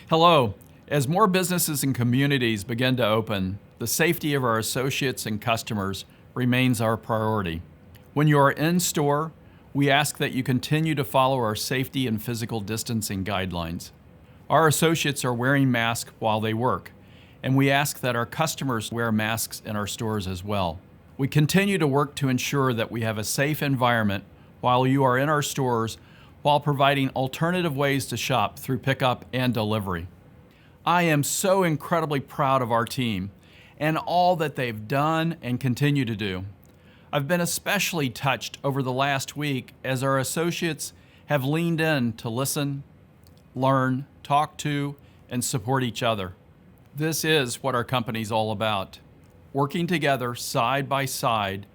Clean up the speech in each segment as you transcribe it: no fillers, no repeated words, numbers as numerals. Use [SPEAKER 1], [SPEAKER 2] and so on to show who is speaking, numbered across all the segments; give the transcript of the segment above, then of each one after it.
[SPEAKER 1] Hello. As more businesses and communities begin to open, the safety of our associates and customers remains our priority. When you are in store, we ask that you continue to follow our safety and physical distancing guidelines. Our associates are wearing masks while they work, and we ask that our customers wear masks in our stores as well. We continue to work to ensure that we have a safe environment while you are in our stores, while providing alternative ways to shop through pickup and delivery. I am so incredibly proud of our team and all that they've done and continue to do. I've been especially touched over the last week as our associates have leaned in to listen, learn, talk to, and support each other. This is what our company's all about, working together side by side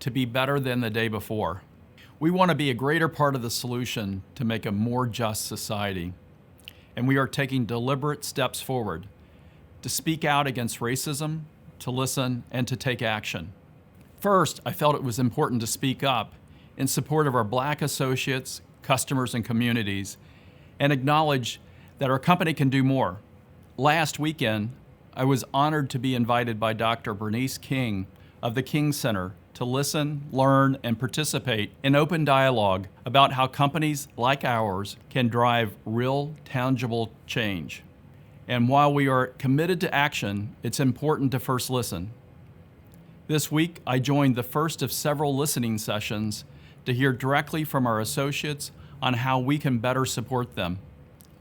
[SPEAKER 1] to be better than the day before. We want to be a greater part of the solution to make a more just society. And we are taking deliberate steps forward to speak out against racism, to listen, and to take action. First, I felt it was important to speak up in support of our Black associates, customers, and communities, and acknowledge that our company can do more. Last weekend, I was honored to be invited by Dr. Bernice King of the King Center to listen, learn, and participate in open dialogue about how companies like ours can drive real, tangible change. And while we are committed to action, it's important to first listen. This week, I joined the first of several listening sessions to hear directly from our associates on how we can better support them.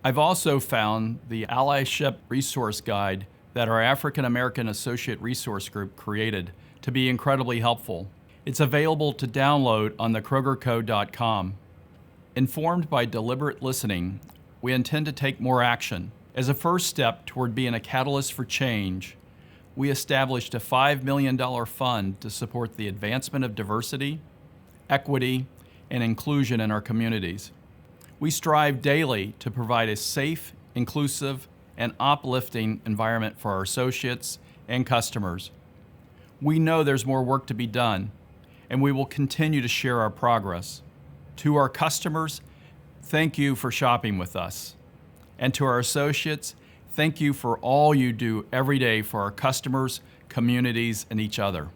[SPEAKER 1] I've also found the Allyship Resource Guide that our African American Associate Resource Group created to be incredibly helpful. It's available to download on the KrogerCo.com. Informed by deliberate listening, we intend to take more action. As a first step toward being a catalyst for change, we established a $5 million fund to support the advancement of diversity, equity, and inclusion in our communities. We strive daily to provide a safe, inclusive, and uplifting environment for our associates and customers. We know there's more work to be done, and we will continue to share our progress. To our customers, thank you for shopping with us. And to our associates, thank you for all you do every day for our customers, communities, and each other.